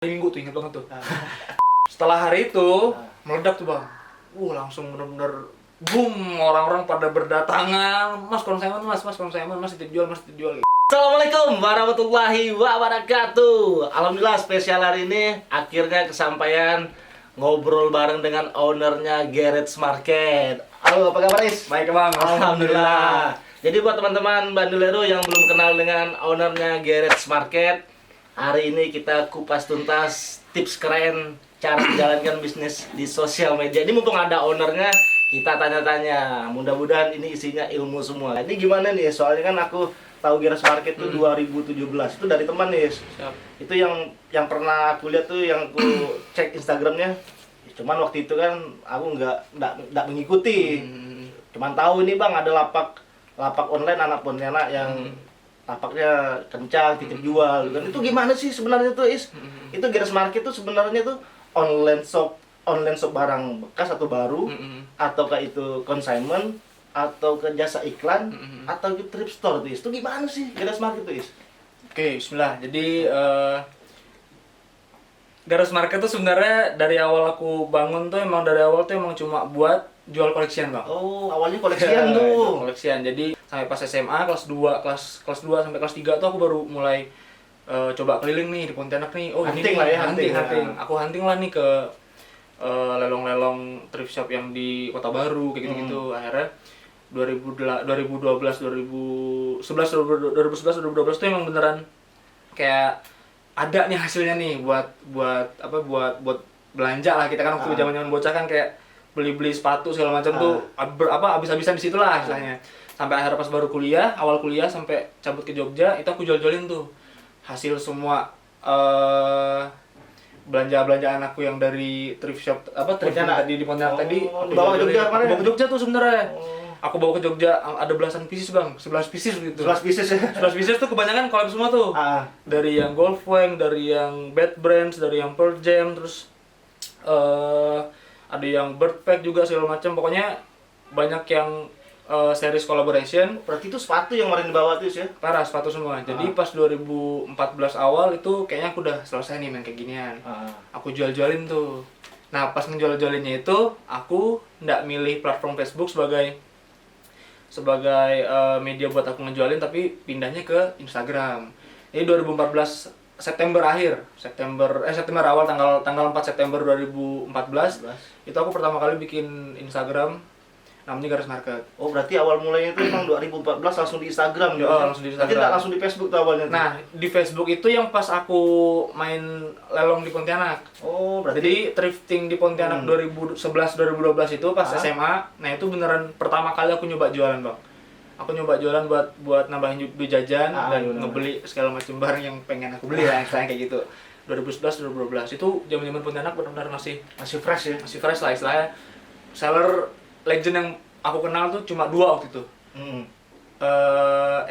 Minggu tuh, inget banget tuh. Setelah hari itu meledak tuh bang, langsung bener-bener boom, orang-orang pada berdatangan, mas konsignment mas konsignment mas, titip jual mas, titip jual. Assalamualaikum warahmatullahi wabarakatuh. Alhamdulillah spesial hari ini akhirnya kesampaian ngobrol bareng dengan ownernya Garage Market. Halo, apa kabar Is? Baik bang, Alhamdulillah. Jadi buat teman-teman bandulero yang belum kenal dengan ownernya Garage Market, hari ini kita kupas tuntas tips keren cara menjalankan bisnis di sosial media. Ini mumpung ada ownernya, kita tanya-tanya. Mudah-mudahan ini isinya ilmu semua. Ini gimana nih? Soalnya kan aku tahu Garage Market itu 2017. Itu dari teman nih. Siap. Itu yang pernah aku lihat tuh, yang aku cek Instagramnya. Cuman waktu itu kan aku nggak mengikuti. Cuman tahu ini bang ada lapak online anak Pontianak yang lapaknya kencang, titip jual kan. Itu gimana sih sebenarnya tuh Is? Itu Garage Market tuh sebenarnya tuh online shop barang bekas atau baru, ataukah itu consignment, atau ke jasa iklan, atau ke thrift store tuh Is? Itu gimana sih Garage Market tuh Is? Oke, bismillah. Jadi Garage Market tuh sebenarnya dari awal aku bangun tuh emang cuma buat jual koleksian bang. Oh, awalnya koleksian tuh. Koleksian. Jadi sampai pas SMA kelas 2 sampai kelas 3 tuh aku baru mulai coba keliling nih di Pontianak nih. Oh, Hunting ini lah ya, hunting. hunting. Aku hunting lah nih ke lelang-lelang thrift shop yang di Kota Baru kayak gitu-gitu. Akhirnya 2012 2012 tuh emang beneran kayak ada nih hasilnya nih buat belanja lah. Kita kan waktu zaman-zaman bocah kan kayak beli sepatu segala macam tuh habis-habisan di situ lah istilahnya. Sampai akhirnya pas baru awal kuliah sampai cabut ke Jogja, itu aku jual-jualin tuh hasil semua belanja-belanjaan aku yang dari thrift shop tadi di Pontianak tadi. Aku bawa ke Jogja kemarin. bawa ke Jogja tuh sebenarnya. Aku bawa ke Jogja ada belasan pieces bang, 11 pieces gitu. 11 pieces ya. 11 pieces tuh kebanyakan collab semua tuh. Dari yang Goldwing, dari yang Bad Brands, dari yang Pearl Jam, terus ada yang Bird Pack juga segala macam. Pokoknya banyak yang series collaboration. Berarti itu sepatu yang kemarin dibawa tuh Is ya? Parah, sepatu semua. Jadi pas 2014 awal itu kayaknya aku udah selesai nih main kayak ginian. Aku jual-jualin tuh. Nah pas ngejual-jualinnya itu aku nggak milih platform Facebook sebagai media buat aku ngejualin, tapi pindahnya ke Instagram. Jadi 2014 September awal tanggal 4 September 2014 itu aku pertama kali bikin Instagram namanya Garage Market. Oh berarti awal mulainya itu memang 2014 langsung di Instagram ya? Langsung di Instagram. Berarti nggak langsung di Facebook tuh awalnya? Nah di Facebook itu yang pas aku main lelong di Pontianak. Oh berarti. Jadi thrifting di Pontianak 2011-2012 itu pas SMA. Nah itu beneran pertama kali aku nyoba jualan bang. Aku nyoba jualan buat nambahin duit jajan dan ngebeli segala macam barang yang pengen aku beli lah, istilahnya kayak gitu. 2011-2012 itu zaman-zaman Pontianak benar-benar masih fresh ya? Masih fresh lah istilahnya. Seller legend yang aku kenal tuh cuma 2 waktu itu.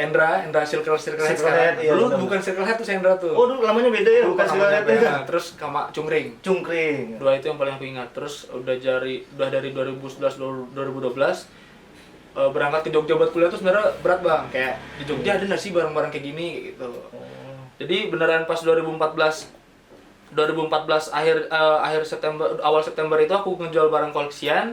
Endra Circle Head sekarang. Iya, Dulu bukan Circle Head tuh Endra tuh. Oh dulu namanya beda ya? Bukan Circle Head ya? Nah, terus sama Cungkring. 2 itu yang paling aku ingat. Terus udah dari 2011-2012 berangkat ke Jogja buat kuliah tuh sebenarnya berat bang. Kayak di Jogja ada nggak sih barang-barang kayak gini kayak gitu. Jadi beneran pas 2014 akhir September, awal September itu aku ngejual barang koleksian,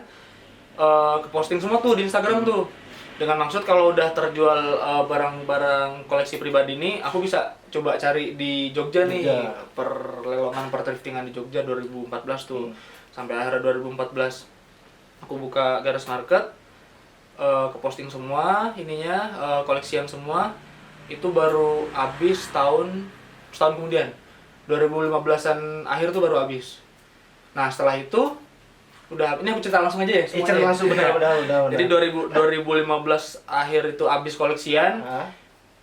ke posting semua tuh di Instagram tuh. Dengan maksud kalau udah terjual barang-barang koleksi pribadi ini, aku bisa coba cari di Jogja nih, perlelongan perthriftingan di Jogja 2014 tuh. Sampai akhir 2014 aku buka Garage Market, ke posting semua ininya, koleksian semua. Itu baru habis setahun kemudian. 2015-an akhir tuh baru habis. Nah, setelah itu ini aku cerita langsung aja ya semuanya. Cerita langsung benar. Jadi 2015 akhir itu habis koleksian.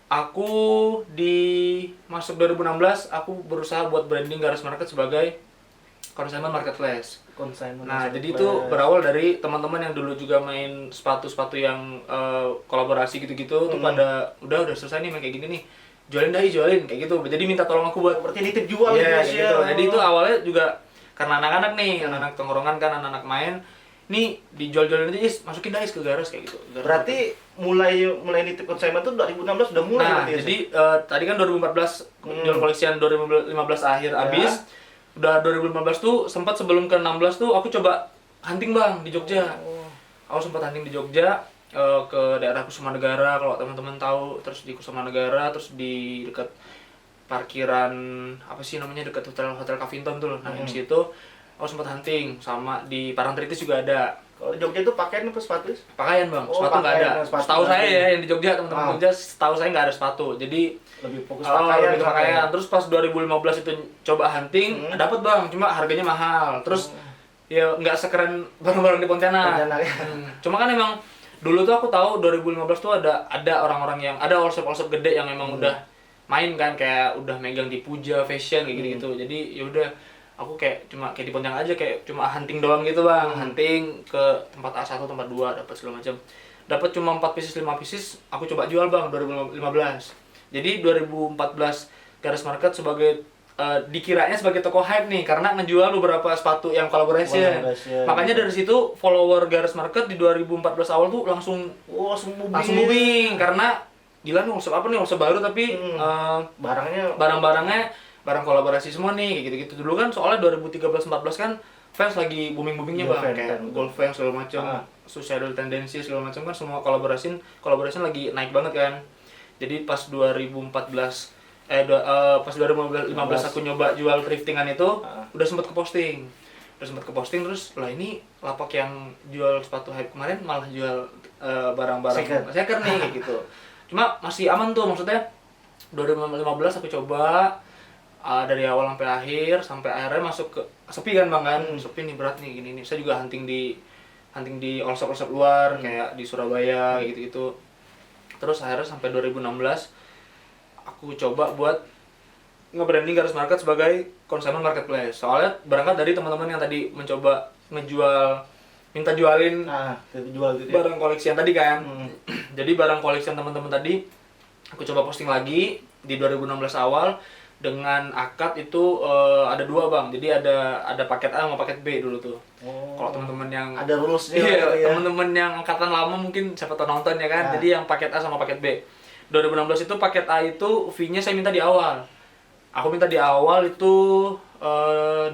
Aku masuk 2016 aku berusaha buat branding Garage Market sebagai consignment marketplace. Nah, jadi itu berawal dari teman-teman yang dulu juga main sepatu-sepatu yang kolaborasi gitu-gitu tuh pada udah selesai nih main kayak gini nih. Jualin kayak gitu. Jadi minta tolong aku buat berarti nitip jual gitu. Jadi itu awalnya juga karena anak-anak nih, anak-anak tongkrongan kan, anak-anak main. Nih dijual-jualin aja Is, masukin dah Is ke Garage kayak gitu. Berarti mulai nitip consignment tuh 2016 udah mulai jadi tadi kan 2014 jual koleksian 2015 akhir habis. udah 2015 tuh sempat sebelum ke 16 tuh aku coba hunting bang di Jogja. Aku sempat hunting di Jogja, ke daerah Kusumanegara kalau teman-teman tahu, terus di Kusumanegara, terus di dekat parkiran apa sih namanya, dekat hotel Cavinton tuh loh. Nah di situ aku sempat hunting, sama di Parangtritis juga ada. Kalau di Jogja itu pakaian apa sepatu? Pakaian bang, Oh, sepatu nggak ada. pakaian, sepatu Setahu nggak saya ada. ya yang di Jogja, teman-teman Jogja setahu saya nggak ada sepatu. Jadi Lebih fokus oh, pakaian. lebih ke pakaian. Terus pas 2015 itu coba hunting, dapat bang, cuma harganya mahal. Terus ya nggak sekeren barang-barang di Pontianak. Pontianak, ya. Cuma kan emang dulu tuh aku tahu 2015 tuh ada orang-orang yang ada workshop gede yang emang udah main kan, kayak udah megang di Puja Fashion kayak gitu-gitu. Jadi ya udah aku kayak cuma kayak di Pontianak aja, kayak cuma hunting doang gitu bang. Hunting ke tempat A1, tempat 2, dapat segala macam. Dapat cuma 4 pieces 5 pieces, aku coba jual bang 2015. Jadi 2014 Garas Market sebagai dikiranya sebagai toko hype nih karena ngejual beberapa sepatu yang collaboration. Makanya dari situ follower Garas Market di 2014 awal tuh langsung langsung booming karena gila nih workshop apa nih, workshop baru tapi barang-barangnya barang kolaborasi semua nih kayak gitu-gitu. Dulu kan soalnya 2013-14 kan fans lagi booming-boomingnya bang, kayak Gold Fans segala macam, Suicidal Tendencies segala macam kan semua collaboration lagi naik banget kan. Jadi pas 2014 pas 2015 aku nyoba jual thriftingan itu udah sempet keposting terus lah ini lapak yang jual sepatu hype kemarin malah jual barang-barang second nih kayak gitu. Cuma masih aman tuh, maksudnya 2015 aku coba dari awal sampai akhir, sampai akhirnya masuk ke sepi kan bang kan, sepi nih, berat nih gini nih. Saya juga hunting di all-shop luar kayak di Surabaya kayak gitu-gitu. Terus akhirnya sampai 2016 aku coba buat nge-branding Garas Market sebagai consignment marketplace. Soalnya berangkat dari teman-teman yang tadi mencoba minta jualin barang koleksian tadi kan. Jadi barang koleksian teman-teman tadi aku coba posting lagi di 2016 awal dengan akad itu ada 2 bang. Jadi ada paket A sama paket B dulu tuh. Kalau teman-teman yang ada rulesnya, teman-teman yang angkatan lama mungkin siapa tahu nonton ya kan. Jadi yang paket A sama paket B. 2016 itu paket A itu fee-nya saya minta di awal. Aku minta di awal itu 20.000.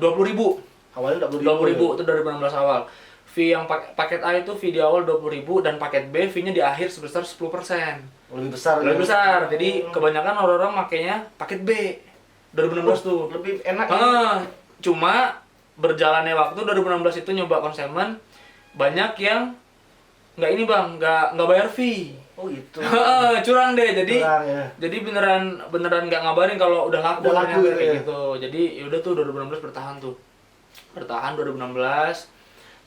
Awalnya 20.000 itu 2016 awal. Fee yang paket A itu fee di awal 20.000 dan paket B fee-nya di akhir sebesar 10%. Lebih besar. Jadi kebanyakan orang-orang makainya paket B. 2016 tuh lebih enak. Cuma berjalannya waktu 2016 itu nyoba konsumen banyak yang nggak ini bang, nggak bayar fee. Oh gitu. Curang deh, jadi Curang, ya. jadi beneran nggak ngabarin kalau udah laku ya, kayak gitu. Jadi yaudah tuh 2016 bertahan 2016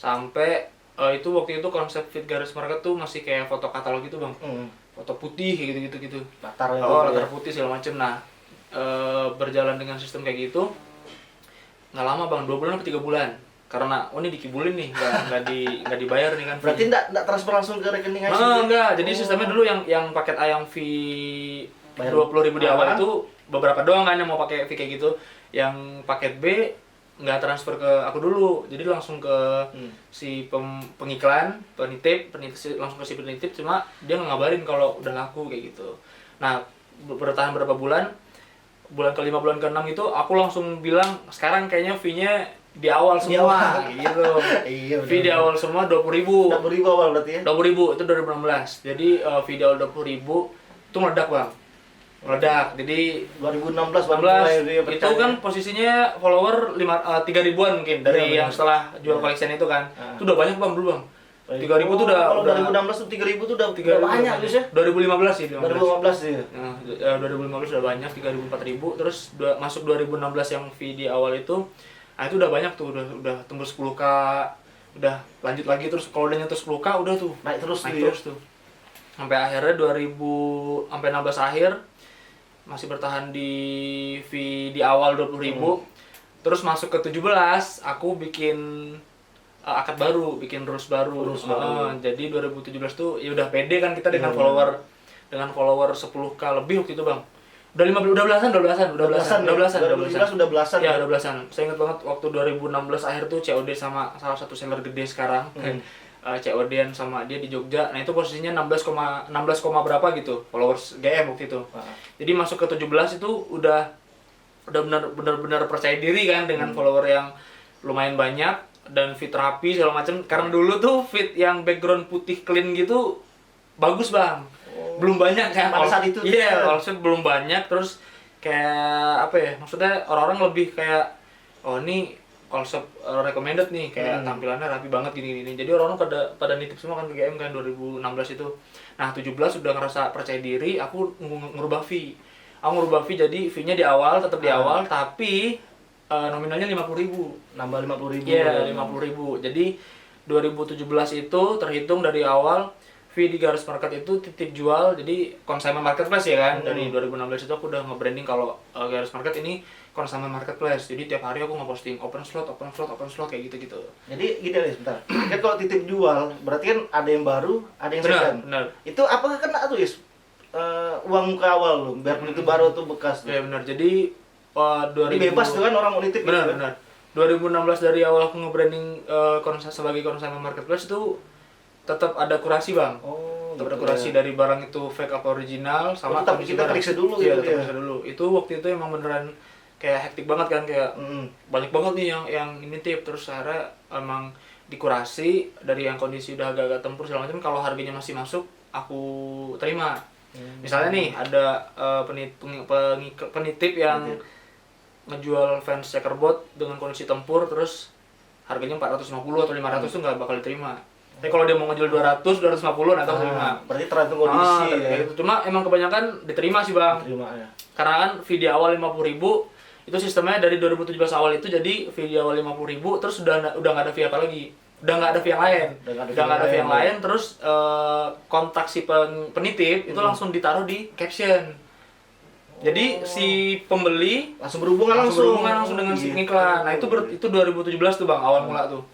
sampai itu waktu itu konsep Fit Garas Market tuh masih kayak foto katalog gitu bang, foto putih kayak gitu. Latar putih segala macem. Nah berjalan dengan sistem kayak gitu nggak lama bang, 2 bulan atau 3 bulan. Karena ini dikibulin nih, nggak dibayar nih kan. Berarti nggak transfer langsung ke rekening aja? Enggak, jadi sistemnya dulu yang paket A yang fee 20.000 di awal itu beberapa doang kan yang mau pakai fee kayak gitu. Yang paket B nggak transfer ke aku dulu, jadi langsung ke si pengiklan, penitip langsung ke si penitip, cuma dia nggak ngabarin kalau udah laku kayak gitu. Nah bertahan berapa bulan ke-5 bulan ke-6 itu aku langsung bilang sekarang kayaknya fee-nya di awal semua gitu. Iya, fee di awal semua 20.000. 20.000 awal berarti ya? 20.000 itu 2016. Jadi fee di awal 20.000 itu meledak bang. Jadi 2016 itu kan posisinya follower 3.000-an mungkin dari yang setelah jual koleksian itu kan. Itu udah banyak bang dulu bang. 3.000 tuh udah 2016 tuh 3.000 tuh udah banyak terus ya? 2015 sih. 2015 ya. Nah, 2015 udah banyak 3.000 4.000, terus masuk 2016 yang fee di awal itu. Nah, itu udah banyak tuh, udah tembus 10k, udah lanjut lagi terus kalau udah nyentuh 10k udah tuh naik terus tuh. Sampai akhirnya sampai 16 akhir masih bertahan di fee di awal 20.000. Terus masuk ke 17 aku bikin akad baru, bikin rules baru. Jadi 2017 tuh ya udah pede kan kita dengan follower 10k lebih waktu itu bang. Udah belasan. 2017 udah belasan. Ya, udah belasan. Saya ingat banget waktu 2016 akhir tuh COD sama salah satu seller gede sekarang. COD-an sama dia di Jogja. Nah, itu posisinya 16, berapa gitu followers GM waktu itu. Jadi masuk ke 17 itu udah udah benar-benar percaya diri kan dengan follower yang lumayan banyak dan feed rapi segala macam. Karena dulu tuh feed yang background putih clean gitu bagus bang, belum banyak kan Pada saat itu. iya also belum banyak. Terus kayak apa ya, maksudnya orang-orang lebih kayak oh ini also recommended nih, kayak tampilannya rapi banget gini-gini. Jadi orang-orang pada nitip semua kan ke GM kan 2016 itu. Nah 17 udah ngerasa percaya diri, aku ngerubah fee. Aku ngerubah fee jadi fee-nya di awal tetap di awal tapi nominalnya 50.000. Nambah 50.000. Iya, 50.000. Jadi 2017 itu terhitung dari awal fee di Garis Market itu titip jual, jadi consignment marketplace ya kan. Dari 2016 itu aku udah nge-branding kalau Garis Market ini consignment marketplace. Jadi tiap hari aku nge-posting open slot kayak gitu-gitu. Jadi gini nih sebentar. Kan kalau titip jual berarti kan ada yang baru, ada yang Benar, second. benar. Itu apakah kena tuh Is? Uang muka awal lu, biar itu baru tuh bekas tuh. Ya benar. Jadi 2000 Jadi bebas tuh kan orang mau nitip. benar, gitu. benar. 2016 dari awal aku nge-branding sebagai consignment marketplace itu tetap ada kurasi bang. Oh, Tetap ada gitu kurasi ya. dari barang itu fake apa original sama tetap kondisi kita barang. periksa dulu Iya, gitu tetap ya. periksa dulu. Itu waktu itu emang beneran kayak hektik banget kan, kayak banyak banget nih yang nitip. Terus akhirnya emang dikurasi dari yang kondisi udah agak-agak tempur segala macam. Kalau harganya masih masuk, aku terima. Misalnya nih ada penitip yang ngejual fans checkerboard dengan kondisi tempur terus harganya 450 atau 500 tuh nggak bakal diterima. Tapi kalau dia mau ngejual 200, 250 nanti aku terima. Berarti tergantung kondisi ya. Gitu. Cuma emang kebanyakan diterima sih bang. Terima ya. Karena kan video awal 50.000 itu sistemnya dari 2017 awal itu, jadi video awal 50.000 terus udah nggak ada fee apa lagi. Udah nggak ada fee yang lain. Udah nggak ada fee yang lain. Terus kontak si penitip itu langsung ditaruh di caption. Jadi si pembeli Langsung berhubungan langsung dengan si iklan. Nah, itu 2017 tuh Bang, awal mula tuh.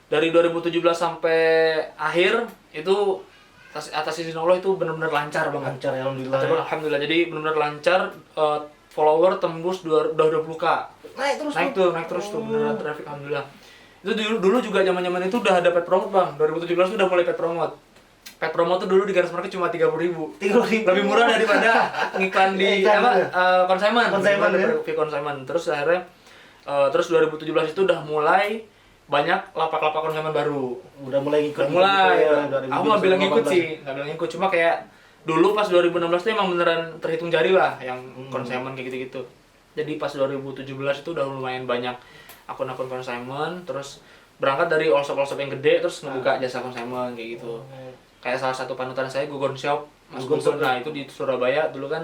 Dari 2017 sampai akhir itu atas izin Allah itu benar-benar lancar banget. Lancar ya, alhamdulillah. Lancar, alhamdulillah. Jadi benar-benar lancar, follower tembus udah 20k. Naik terus tuh beneran traffic, alhamdulillah. Itu dulu juga zaman-zaman itu udah ada paid promote Bang. 2017 tuh udah mulai paid promote. Paid promo tuh dulu di Garis Market cuma 30.000. Lebih murah daripada ngiklan di consignment. Fee consignment. Terus akhirnya terus 2017 itu udah mulai banyak lapak-lapak consignment baru. Udah mulai ngikut. Aku nggak bilang ngikut sih, nggak bilang ngikut. Cuma kayak dulu pas 2016 tuh emang beneran terhitung jari lah yang consignment kayak gitu-gitu. Jadi pas 2017 itu udah lumayan banyak akun-akun consignment. Terus berangkat dari all-shop yang gede terus ngebuka jasa consignment kayak gitu. Kayak salah satu panutan saya Gogon Shop, Mas Gogon. Nah itu di Surabaya dulu kan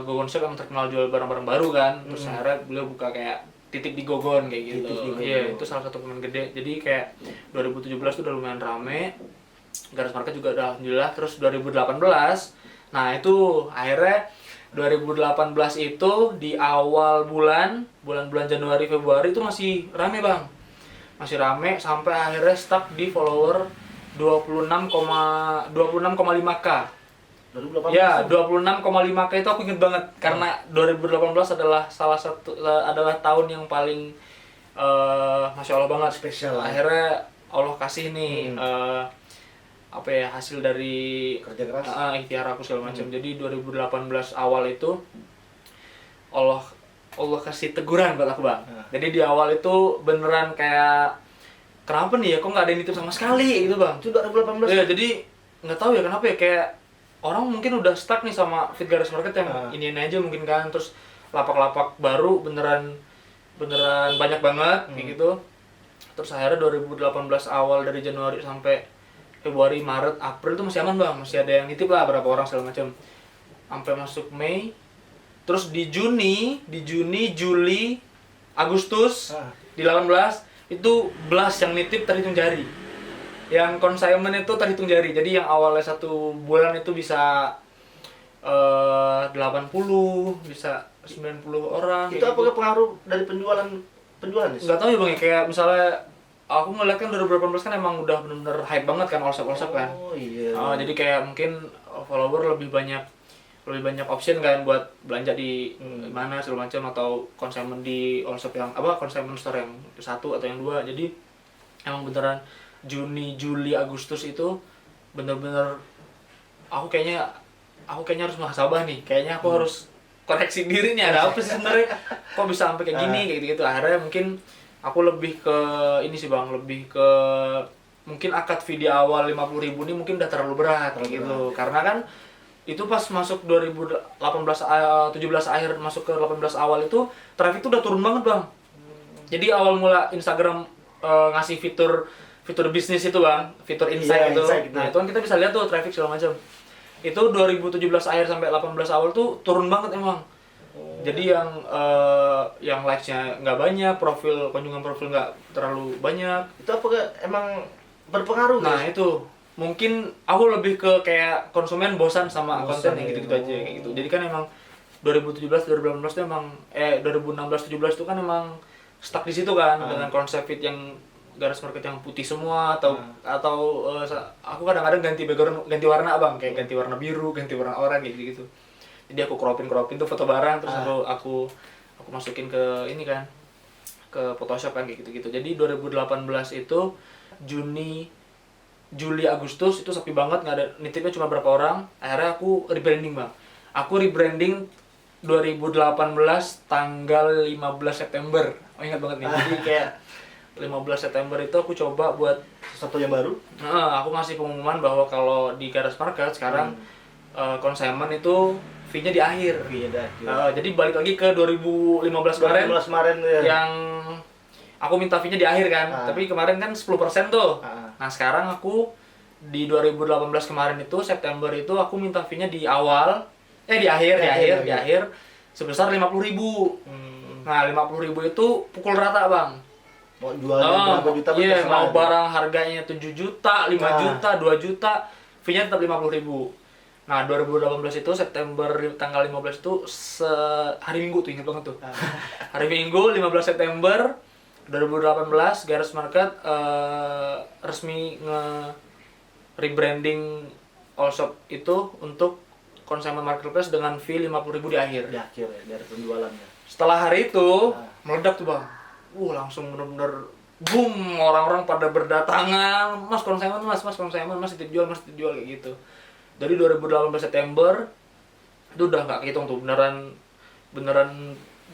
Gogon Shop yang terkenal jual barang-barang baru kan. Terus akhirnya beliau buka kayak titik di Gogon kayak gitu. Iya itu salah satu pemain gede. Jadi kayak 2017 itu udah lumayan rame. Garis Market juga udah alhamdulillah. Terus 2018, nah itu akhirnya 2018 itu di awal bulan Januari Februari itu masih rame Bang. Masih rame sampai akhirnya stuck di follower 26,5k. 2018. Ya, 26,5k itu aku inget banget karena 2018 adalah adalah tahun yang paling Masya Allah banget Spesial. Akhirnya Allah kasih nih apa ya, hasil dari Kerja keras. ikhtiar aku segala macam. Jadi 2018 awal itu Allah kasih teguran buat aku Bang. Jadi di awal itu beneran kayak kenapa nih ya kok nggak ada yang nitip sama sekali gitu Bang. Itu 2018. Ya jadi nggak tahu ya kenapa ya, kayak orang mungkin udah stuck nih sama feed Garis Market yang ini aja mungkin kan. Terus lapak-lapak baru beneran banyak banget kayak gitu. Terus akhirnya 2018 awal dari Januari sampai Februari, Maret, April itu masih aman Bang, masih ada yang nitip lah berapa orang segala macam. Sampai masuk Mei. Terus di Juni, Juli, Agustus di 18 itu belas yang nitip terhitung jari. Yang consignment itu terhitung jari. Jadi yang awalnya 1 bulan itu bisa 80, bisa 90 orang. Itu apakah pengaruh dari penjualan sih? Nggak tahu ya Bang ya, kayak misalnya aku ngeliat kan 2018 kan emang udah bener-bener hype banget kan all-shop kan. Oh iya. Jadi kayak mungkin follower lebih banyak option kan buat belanja di mana segala macam, atau consignment di all-shop yang consignment store yang 1 atau yang 2. Jadi emang beneran Juni, Juli, Agustus itu bener-bener aku kayaknya harus muhasabah nih. Kayaknya aku harus koreksi diri nih, ada apa sih sebenarnya, kok bisa sampai kayak gini kayak gitu. Akhirnya mungkin aku lebih ke ini sih Bang, lebih ke mungkin akad fee di awal 50.000 nih mungkin udah terlalu berat kayak gitu. Karena kan itu pas masuk 2018 17 akhir masuk ke 18 awal itu traffic tuh udah turun banget Bang. Jadi awal mula Instagram ngasih fitur bisnis itu Bang, fitur insight gitu. Nah, itu kan kita bisa lihat tuh traffic segala macam. Itu 2017 akhir sampai 18 awal tuh turun banget emang. Jadi yang likes-nya nggak banyak, kunjungan profil nggak terlalu banyak. Itu apakah emang berpengaruh? Nah, itu mungkin aku lebih ke kayak konsumen bosan sama konten yang gitu-gitu aja kayak gitu. Jadi kan emang 2017 2018 itu emang 2016 17 itu kan emang stuck di situ kan dengan konsep feed yang garis market yang putih semua atau aku kadang-kadang ganti background, ganti warna Bang, kayak ganti warna biru, ganti warna oranye gitu-gitu. Jadi aku cropin tuh foto barang terus aku masukin ke ini kan ke Photoshop kan kayak gitu-gitu. Jadi 2018 itu Juli Agustus itu sepi banget, nggak ada nitipnya cuma berapa orang. Akhirnya aku rebranding Bang. Aku rebranding 2018 tanggal 15 September. Oh ingat banget nih. Jadi kayak 15 September itu aku coba buat Sesuatu yang baru? aku ngasih pengumuman bahwa kalau di Garas Market sekarang consignment itu fee-nya di akhir. Jadi balik lagi ke 2015 kemarin ya. yang aku minta fee-nya di akhir kan. Tapi kemarin kan 10% tuh. Nah, sekarang aku di 2018 kemarin itu September itu aku minta fee-nya di awal di akhir sebesar 50.000. Nah, 50.000 itu pukul rata, Bang. Mau jualnya berapa juta? Iya, mau barang harganya 7 juta, 5 juta, 2 juta, fee-nya tetap 50.000. Nah, 2018 itu September tanggal 15 itu hari Minggu tuh, ingat banget tuh. Hari Minggu 15 September 2018 Garas Market resmi rebranding All Shop itu untuk consumer marketplace dengan fee 50.000 di akhir. Di akhir ya, dari penjualannya. Setelah hari itu meledak tuh Bang. Langsung bener-bener boom, orang-orang pada berdatangan, Mas consignment, Mas consignment, Mas titip jual kayak gitu. Dari 2018 September itu udah nggak kehitung tuh, beneran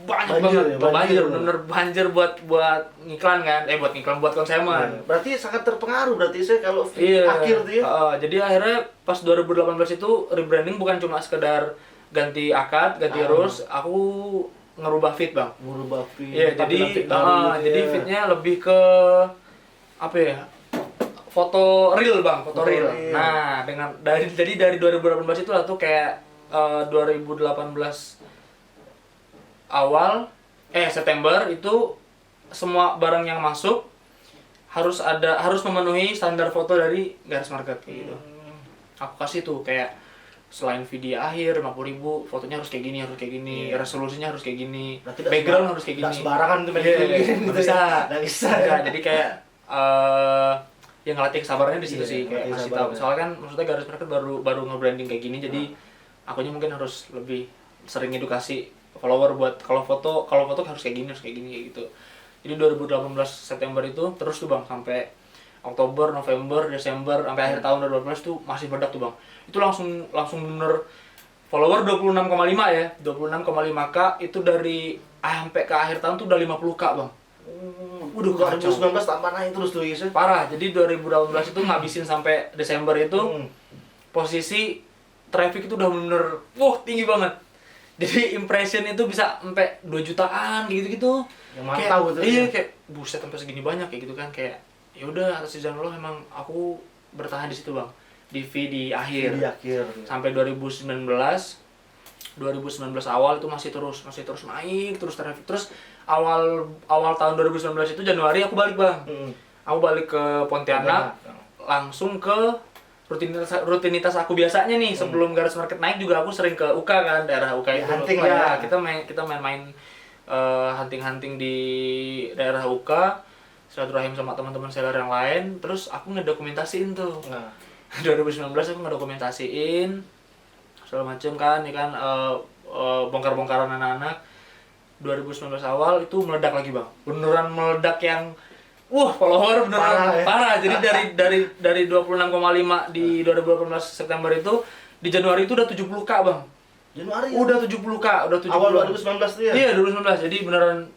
banyak banget, bener banjir buat ngiklan kan, buat konsumen. Berarti sangat terpengaruh berarti saya kalau akhir tuh ya. Jadi akhirnya pas 2018 itu rebranding bukan cuma sekedar ganti akad, ganti rules, aku ngerubah feed Bang. Ngerubah feed. Iya, jadi feednya lebih ke apa ya? Foto real Bang, foto real. Nah, dari 2018 itu lah tuh kayak 2018 awal September itu semua barang yang masuk harus memenuhi standar foto dari Garas Market gitu. Aku kasih tuh kayak selain video akhir 50.000, fotonya harus kayak gini, resolusinya harus kayak gini, background harus kayak gini. Nggak sembarangan tuh nggak bisa. Jadi kayak yang ngelatih kesabarannya di situ sih, kayak kasih tahu. Soalnya kan maksudnya Garas Market baru nge-branding kayak gini, jadi akunya mungkin harus lebih sering edukasi follower buat kalau foto harus kayak gini kayak gitu. Jadi 2018 September itu terus tuh Bang sampai Oktober, November, Desember sampai akhir tahun 2018 tuh masih meledak tuh Bang. Itu langsung bener follower 26,5 ya. 26,5k itu dari sampai ke akhir tahun tuh udah 50k Bang. Udah 2019 tambah naik terus tuh ya. Parah. Jadi 2018 itu ngabisin sampai Desember itu posisi traffic itu udah bener tinggi banget. Jadi impression itu bisa sampai 2 jutaan gitu-gitu. Yang mantau gitu. Iya, kayak buset sampai segini banyak kayak gitu kan, kayak ya udah atas izin Allah emang aku bertahan di situ Bang. Di akhir. Sampai 2019 awal itu masih terus naik terus traffic. Terus awal tahun 2019 itu Januari aku balik Bang. Aku balik ke Pontianak langsung ke rutinitas aku biasanya nih. Sebelum Garas Market naik juga aku sering ke UK kan, daerah UK itu. Hunting lah ya. Kita main hunting di daerah UK, silaturahim sama teman-teman seller yang lain. Terus aku ngedokumentasiin tuh. 2019 aku ngedokumentasiin segala macem kan, ya kan bongkar-bongkaran anak-anak. 2019 awal itu meledak lagi Bang. Beneran meledak yang follower beneran parah. Jadi dari 26,5 di 2018 September itu di Januari itu udah 70k Bang. Januari ya? Udah 70K, udah 70. Awal 2019 tuh ya? Iya, 2019. Jadi beneran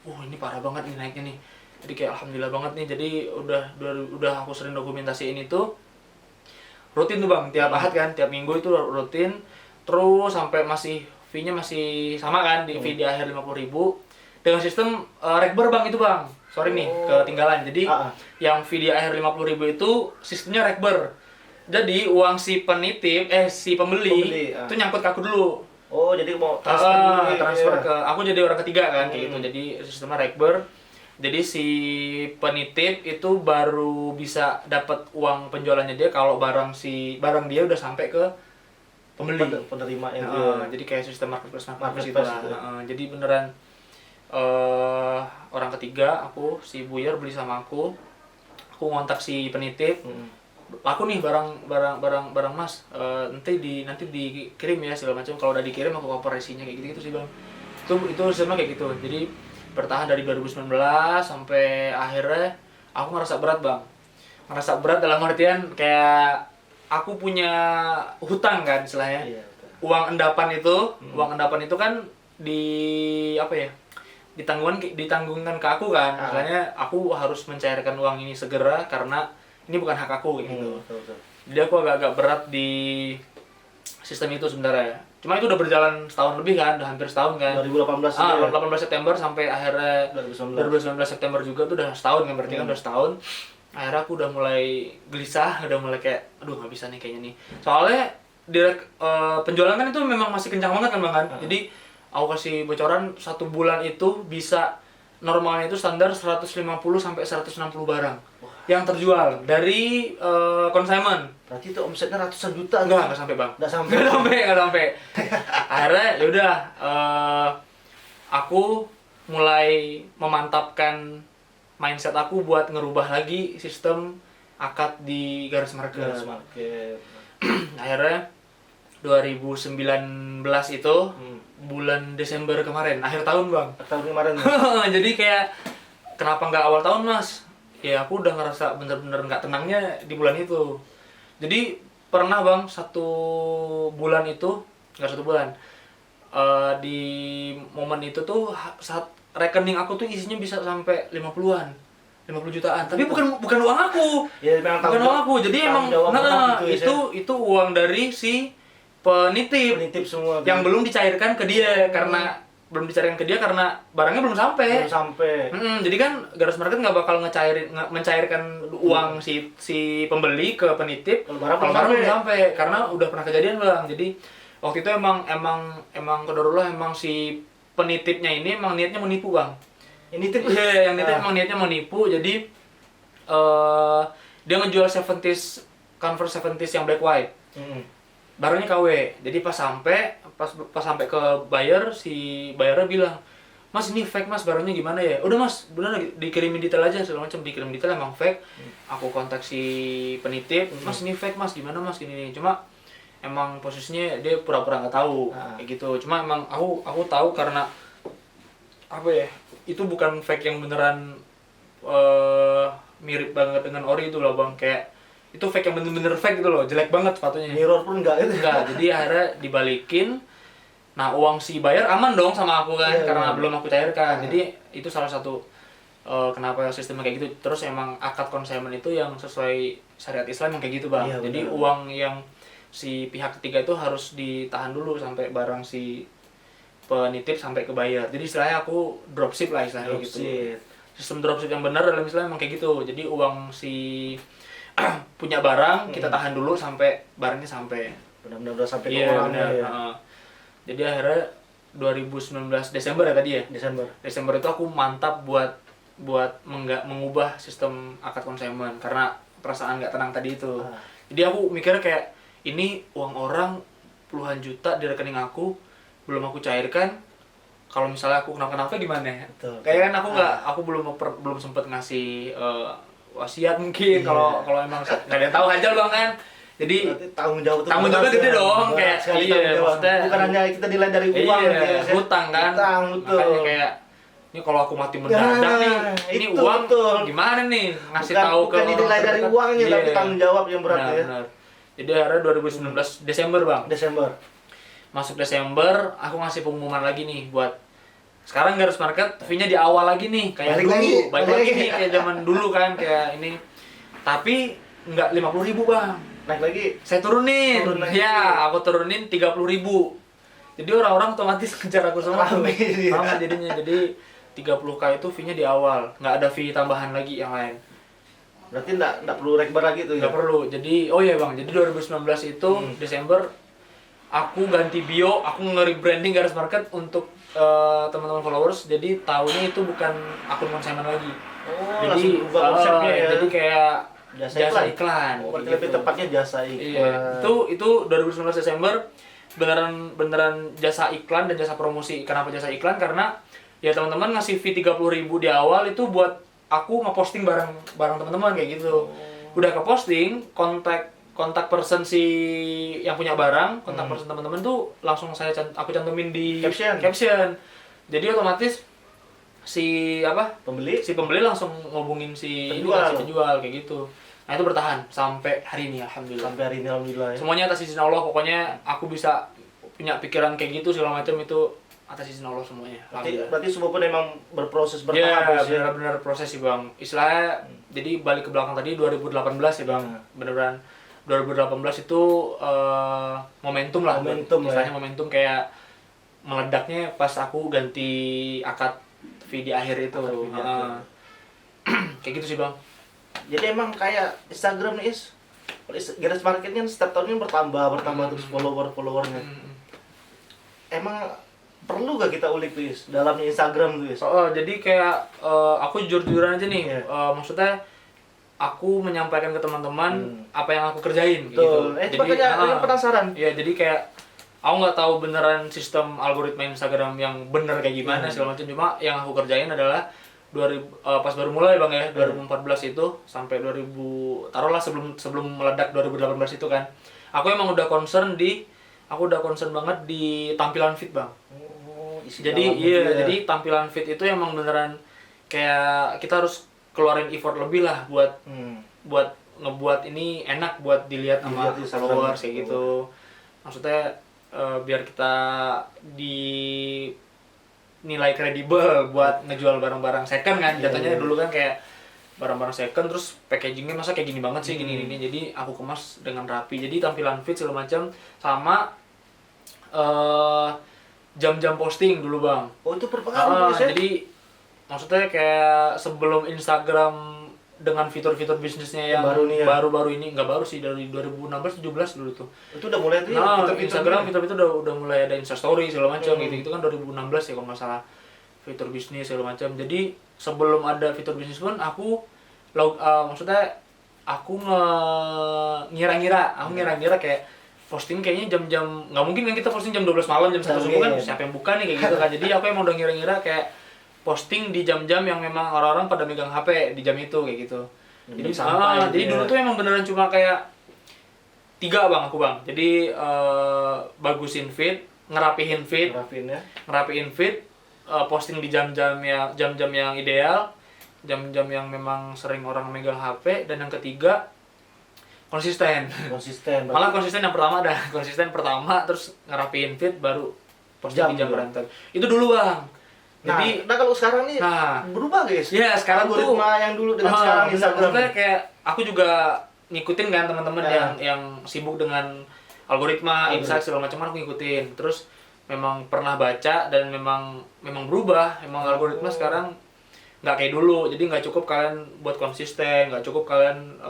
ini parah banget nih naiknya nih. Jadi kayak alhamdulillah banget nih. Jadi udah aku sering dokumentasiin itu. Rutin tuh Bang, tiap ahad kan, tiap minggu itu rutin. Terus sampai fee-nya masih sama kan, fee di akhir 50.000 dengan sistem rekber Bang itu Bang. Sorry nih, ketinggalan. Jadi yang fee di akhir 50.000 itu sistemnya rekber. Jadi uang si penitip, si pembeli itu nyangkut ke aku dulu. Oh, jadi mau transfer dulu transfer ke aku jadi orang ketiga kan kayak gitu. Jadi sistemnya rekber. Jadi si penitip itu baru bisa dapat uang penjualannya dia kalau barang dia udah sampai ke pembeli, penerima yang jadi kayak sistem marketplace gitu gitu. lah. Jadi beneran orang ketiga aku si buyer beli sama aku ngontak si penitip. Aku nih barang Mas, nanti dikirim ya segala macam. Kalau udah dikirim aku cover resinya kayak gitu sih Bang. Itu sistemnya kayak gitu. Jadi bertahan dari 2019 sampai akhirnya aku ngerasa berat Bang. Ngerasa berat dalam artian kayak aku punya hutang kan istilahnya. Iya, uang endapan itu kan ditanggungkan ke aku kan. Makanya aku harus mencairkan uang ini segera karena ini bukan hak aku gitu. Jadi aku agak berat di sistem itu sebenarnya. Cuma itu udah berjalan setahun lebih kan, udah hampir setahun kan. 2018 18 September sampai akhirnya 2019 September juga tuh udah setahun kan, berarti kan udah setahun. Akhirnya aku udah mulai gelisah, udah mulai kayak aduh nggak bisa nih kayaknya nih. Soalnya penjualan kan itu memang masih kencang banget kan Bang kan. Jadi aku kasih bocoran 1 bulan itu bisa normalnya itu standar 150 sampai 160 barang yang terjual dari consignment. Berarti itu omsetnya ratusan juta. Enggak sampai Bang. Enggak sampai. Akhirnya yaudah aku mulai memantapkan mindset aku buat ngerubah lagi sistem akad di Garis Market. Akhirnya 2019 itu bulan Desember kemarin, akhir tahun Bang. Tahun kemarin. Jadi kayak kenapa nggak awal tahun Mas? Ya aku udah ngerasa bener-bener nggak tenangnya di bulan itu. Jadi pernah Bang 1 bulan itu, nggak 1 bulan, di momen itu tuh saat rekening aku tuh isinya bisa sampai 50 jutaan. Tapi bukan uang aku. Ya, bukan uang aku. Jadi emang itu uang dari si penitip semua yang belum dicairkan ke dia karena barangnya belum sampai. Jadi kan Garis Market nggak bakal mencairkan uang si pembeli ke penitip kalau barang belum sampai karena udah pernah kejadian Bang. Jadi waktu itu emang qadarullah emang si penitipnya ini emang niatnya menipu Bang. Yang nitip emang niatnya menipu. Jadi dia ngejual 70s Converse 70s yang black white. Barangnya KW. Jadi pas sampai ke buyer, si buyernya bilang, "Mas ini fake Mas, barangnya gimana ya?" "Udah Mas, benar dikirimin detail aja segala macam." Dikirim detail emang fake. Aku kontak si penitip, "Mas ini fake Mas, gimana Mas gini." Cuma emang posisinya dia pura-pura nggak tahu kayak gitu. Cuma emang aku tahu karena apa ya? Itu bukan fake yang beneran mirip banget dengan ori itu loh Bang, kayak itu fake yang bener-bener fake gitu loh, jelek banget sepatunya. Mirror pun enggak. Jadi akhirnya dibalikin. Nah, uang si buyer aman dong sama aku kan, karena belum aku cairkan. Jadi itu salah satu kenapa sistemnya kayak gitu. Terus emang akad consignment itu yang sesuai syariat Islam yang kayak gitu Bang. Jadi uang yang si pihak ketiga itu harus ditahan dulu sampai barang si penitip sampai ke buyer. Jadi istilahnya aku dropship lah istilahnya gitu. Sistem dropship yang benar dalam Islam emang kayak gitu. Jadi uang si punya barang kita tahan dulu sampai barangnya sampai benar-benar udah sampai ke orangnya ya. Jadi akhirnya 2019 Desember ya tadi ya. Desember itu aku mantap buat mengubah sistem akad consignment karena perasaan nggak tenang tadi itu. Jadi aku mikirnya kayak ini uang orang puluhan juta di rekening aku belum aku cairkan. Kalau misalnya aku kenapa-kenapa gimana ya? Kayak kan aku belum sempet ngasih wasiat mungkin kalau emang nggak ada yang tahu aja Bang kan. Jadi tanggung jawabnya gede dong kayak maksudnya bukan hanya kita nilai dari uang hutang kan. Makanya kayak ini kalau aku mati mendadak nih ini uang gimana nih ngasih tahu ke bukan nilai dari uangnya tapi tanggung jawab yang berat ya. Benar. Jadi akhirnya 2019 Desember Bang. Masuk Desember, aku ngasih pengumuman lagi nih buat sekarang Garis Market fee-nya di awal lagi nih kayak balik lagi nih kayak zaman dulu kan kayak ini. Tapi nggak 50.000 bang. Naik lagi. Saya turunin. Turun lagi. Ya, aku turunin 30.000. Jadi orang-orang otomatis kejar aku semua tuh. Ramai jadinya. Jadi 30k itu fee-nya di awal, nggak ada fee tambahan lagi yang lain. Berarti nggak perlu rekbar lagi tuh ya? Nggak perlu. Jadi, oh iya bang, jadi 2019 itu Desember aku ganti bio, aku nge-rebranding Garis Market untuk teman-teman followers. Jadi tahunnya itu bukan akun konsumen lagi. Oh, Jadi langsung berubah konsepnya ya? Jadi kayak Jasa iklan. Oh, berarti gitu. lebih tepatnya jasa iklan. Iya, itu 2019 Desember beneran jasa iklan dan jasa promosi. Kenapa jasa iklan? Karena ya teman-teman ngasih fee 30.000 di awal itu buat aku ngeposting barang teman-teman kayak gitu. Udah ke posting, kontak person si yang punya barang, kontak person teman-teman tuh langsung aku cantumin di caption. Jadi otomatis si pembeli langsung ngobungin si penjual kayak gitu. Nah itu bertahan sampai hari ini alhamdulillah. Sampai hari ini alhamdulillah. Ya. Semuanya atas izin Allah, pokoknya aku bisa punya pikiran kayak gitu segala macam itu atas izin Allah semuanya. Berarti semua pun emang berproses bertahap. Iya, benar-benar proses sih bang. Istilahnya jadi balik ke belakang tadi 2018 ya bang. Beneran 2018 itu momentum lah. Istilahnya momentum kayak meledaknya pas aku ganti akad fee di akhir itu. Kayak gitu sih bang. Jadi emang kayak Instagram nih Garis Market kan setiap tahunnya bertambah terus followernya. Emang perlu gak kita ulik tuh dalamnya Instagram tuh jadi kayak aku jujur-jujuran aja nih. Maksudnya aku menyampaikan ke teman-teman apa yang aku kerjain gitu. Jadi penasaran. Ya jadi kayak aku nggak tahu beneran sistem algoritma Instagram yang bener kayak gimana segala macam. Cuma yang aku kerjain adalah pas baru mulai bang ya 2014 itu sampai 2000 taruhlah sebelum meledak 2018 itu kan aku emang udah concern banget di tampilan feed bang. Jadi tampilan feed itu emang beneran kayak kita harus keluarin effort lebih lah buat ngebuat ini enak buat dilihat sama followers kayak gitu. Maksudnya biar kita nilai kredibel buat ngejual barang-barang second kan jatuhnya. Dulu kan kayak barang-barang second terus packagingnya masa kayak gini banget sih gini jadi aku kemas dengan rapi. Jadi tampilan feed segala macam sama jam-jam posting dulu bang. Oh itu berpengaruh jadi maksudnya kayak sebelum Instagram dengan fitur-fitur bisnisnya yang baru-baru ini nggak baru sih dari 2016-17 dulu tuh. Itu udah mulai tuh Instagram fitur udah mulai ada Instastory segala macam gitu. Itu kan 2016 ya kalau nggak salah fitur bisnis segala macam. Jadi sebelum ada fitur bisnis pun aku maksudnya aku ngira-ngira kayak posting kayaknya jam-jam nggak mungkin kan kita posting jam 12 malam jam 1 subuh kan siapa yang buka nih kayak gitu kan. Jadi aku emang udah ngira-ngira kayak posting di jam-jam yang memang orang-orang pada megang HP di jam itu kayak gitu. Jadi dulu tuh emang beneran cuma kayak 3 bang aku bang. Jadi bagusin feed, ngerapihin feed, posting di jam-jam yang ideal, jam-jam yang memang sering orang megang HP, dan yang ketiga konsisten. Malah konsisten yang pertama terus ngerapihin feed baru posting di jam berantai. Itu dulu bang. Jadi kalau sekarang nih berubah guys. Iya, sekarang algoritma yang dulu dengan sekarang Instagram. Kayak aku juga ngikutin kan teman-teman yang sibuk dengan algoritma, insight segala macam aku ngikutin. Terus memang pernah baca dan memang berubah. Memang algoritma sekarang nggak kayak dulu. Jadi nggak cukup kalian buat konsisten, nggak cukup kalian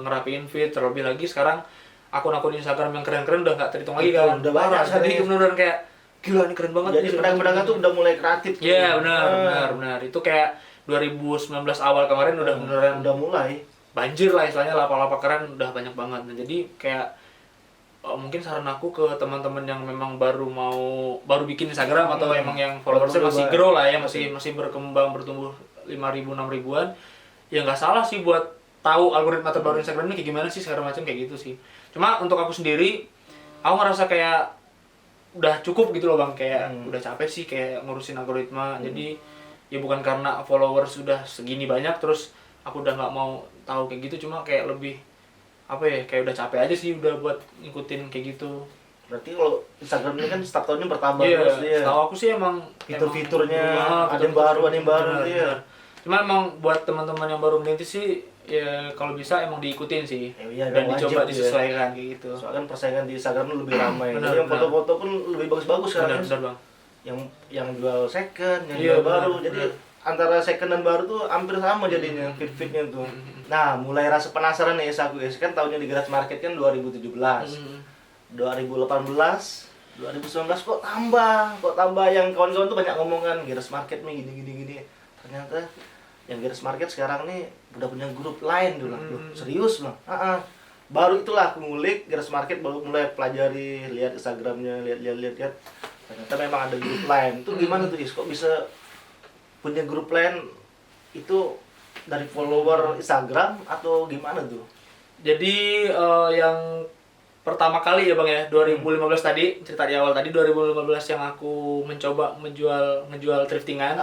ngerapiin feed. Terlebih lagi sekarang akun-akun Instagram yang keren-keren udah nggak terhitung lagi kan. Udah banyak. Jadi beneran kayak gila ini keren banget. Jadi pedagang-pedagang tuh udah mulai kreatif. Iya benar. Itu kayak 2019 awal kemarin udah beneran udah mulai banjir lah istilahnya, lapak-lapak keren udah banyak banget. Nah, jadi kayak mungkin saran aku ke teman-teman yang memang baru bikin Instagram atau emang yang followersnya masih grow lah ya, masih berkembang bertumbuh 5.000 6.000-an, ya nggak salah sih buat tahu algoritma terbaru Instagram ini kayak gimana sih segala macam kayak gitu sih. Cuma untuk aku sendiri, aku ngerasa kayak udah cukup gitu loh bang, kayak udah capek sih kayak ngurusin algoritma. Jadi ya bukan karena followers sudah segini banyak terus aku udah nggak mau tahu kayak gitu, cuma kayak lebih apa ya, kayak udah capek aja sih udah buat ngikutin kayak gitu. Berarti kalau Instagram ini kan setiap tahunnya bertambah Iya, terus dia. setahu aku sih emang Fitur-fiturnya ada yang fitur-fitur baru, ada yang baru benar, iya. benar. Cuma emang buat teman-teman yang baru merintis sih ya kalau bisa emang diikutin sih. Iya, Dan wajib dicoba ya. disesuaikan kayak gitu. Soalnya kan persaingan di Instagram lebih ramai. Benar, Jadi yang benar. foto-foto pun lebih bagus-bagus kan. Benar, Bang. Yang jual second, yang Iya, jual baru. benar, Jadi benar. antara second dan baru tuh hampir sama jadinya fit-fitnya tuh. Nah, mulai rasa penasaran nih aku kan tahunnya di Grass Market kan 2017. 2018, 2019 kok tambah yang kawan-kawan tuh banyak ngomong kan Grass Market nih gini. Ternyata yang Grass Market sekarang nih udah punya grup lain dulu. Loh, serius loh. Baru itulah aku ngulik Grass Market, baru mulai pelajari, lihat Instagramnya, lihat. Ternyata memang ada grup lain. Itu gimana tuh Is? Kok bisa punya grup lain itu dari follower Instagram atau gimana tuh? Jadi yang pertama kali ya Bang ya, 2015 tadi, cerita di awal tadi 2015 yang aku mencoba ngejual thriftingan.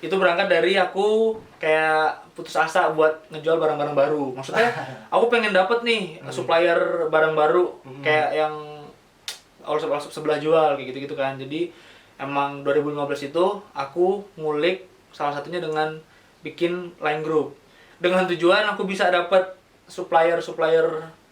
Itu berangkat dari aku kayak putus asa buat ngejual barang-barang baru. Maksudnya aku pengen dapet nih supplier barang baru kayak yang all-shop sebelah jual kayak gitu-gitu kan. Jadi emang 2015 itu aku ngulik salah satunya dengan bikin line group. Dengan tujuan aku bisa dapet supplier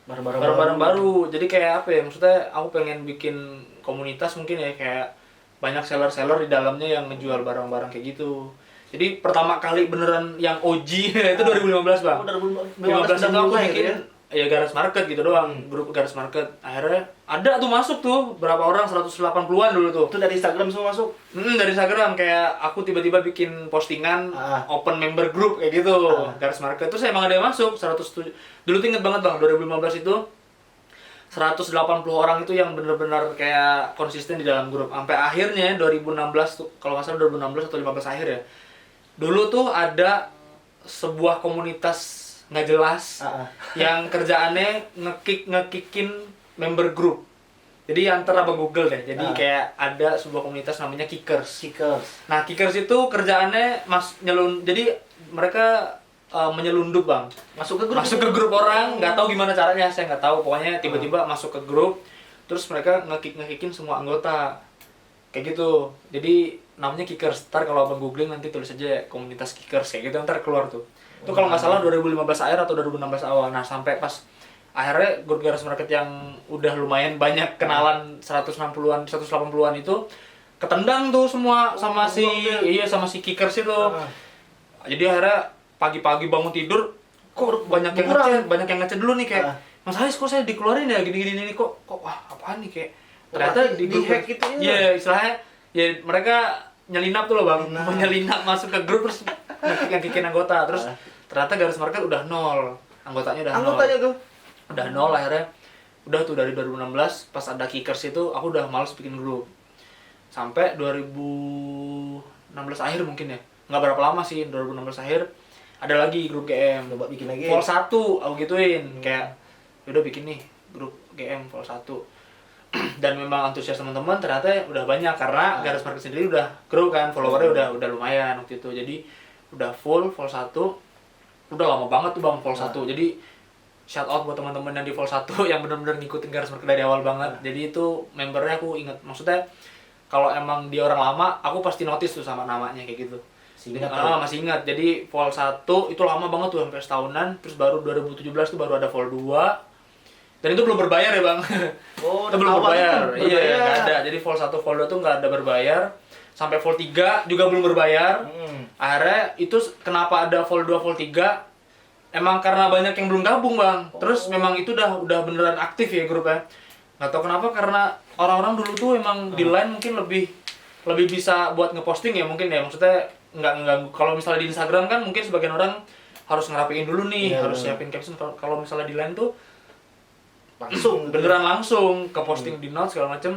barang-barang baru. Jadi kayak apa ya? Maksudnya aku pengen bikin komunitas mungkin ya, kayak banyak seller-seller di dalamnya yang ngejual barang-barang kayak gitu. Jadi pertama kali beneran yang OG itu 2015 Bang. 2015 itu aku bikin ya Garas Market gitu doang, grup Garas Market. Akhirnya ada tuh masuk tuh berapa orang, 180-an dulu tuh. Itu dari Instagram semua masuk? Dari Instagram, kayak aku tiba-tiba bikin postingan open member group kayak gitu, Garas Market. Terus emang ada yang masuk 107. Dulu tuh inget banget Bang, 2015 itu 180 orang itu yang bener-bener kayak konsisten di dalam grup. Sampai akhirnya 2016 tuh, kalau nggak salah 2016 atau 15 akhir ya. Dulu tuh ada sebuah komunitas nggak jelas yang kerjaannya ngekikin member group. Jadi antara apa Google deh. Jadi kayak ada sebuah komunitas namanya Kickers. Nah, Kickers itu kerjaannya jadi mereka menyelundup Bang. Masuk ke grup orang, nggak tahu gimana caranya, saya nggak tahu. Pokoknya tiba-tiba masuk ke grup, terus mereka ngekikin semua anggota. Kayak gitu. Jadi namanya Kickers. Ntar kalau abang googling nanti tulis aja komunitas Kickers kayak gitu, ntar keluar tuh. Itu kalau nggak salah 2015 akhir atau 2016 awal. Nah, sampai pas akhirnya grup Garas Market yang udah lumayan banyak kenalan 160-an, 180-an itu ketendang tuh semua sama sama si Kickers itu. Jadi akhirnya pagi-pagi bangun tidur kok banyak yang ngechat dulu nih kayak Mas Haris kok saya dikeluarin ya gini-gini kok wah apaan nih kayak ternyata di grup hack gitu ya. Iya, istilahnya ya mereka nyelinap tuh loh Bang. Menyelinap masuk ke grup terus ngekikin anggota. Terus ternyata Garas Market udah 0. Anggotanya udah 0. Anggotanya tuh udah 0 akhirnya. Udah tuh dari 2016 pas ada Kickers itu aku udah males bikin grup. Sampai 2016 akhir mungkin ya. Nggak berapa lama sih, 2016 akhir ada lagi grup GM. coba bikin lagi. Vol 1 aku gituin kayak udah bikin nih grup GM Vol 1. Dan memang antusias teman-teman ternyata udah banyak karena Garas Market sendiri udah grow kan, followernya udah lumayan waktu itu. Jadi udah Vol 1 udah lama banget tuh Bang Vol 1. Jadi shout out buat teman-teman yang di Vol 1 yang benar-benar ngikutin Garas Market dari awal banget. Jadi itu membernya aku inget, maksudnya kalau emang dia orang lama aku pasti notice tuh sama namanya kayak gitu. Masih ingat. Jadi Vol 1 itu lama banget tuh sampai setahunan, terus baru 2017 tuh baru ada Vol 2. Dan itu belum berbayar ya Bang. Oh, itu belum berbayar. Iya, nggak ada. Jadi Vol 1, Vol 2 tuh nggak ada berbayar. Sampai Vol 3 juga belum berbayar. Akhirnya itu kenapa ada Vol 2, Vol 3? Emang karena banyak yang belum gabung Bang. Terus memang itu udah beneran aktif ya grupnya. Nggak tahu kenapa, karena orang-orang dulu tuh emang di line mungkin lebih bisa buat ngeposting ya mungkin ya. Maksudnya nggak kalau misalnya di Instagram kan mungkin sebagian orang harus ngerapiin dulu nih, harus siapin caption. Kalau misalnya di line tuh beneran langsung ke posting di notes segala macem,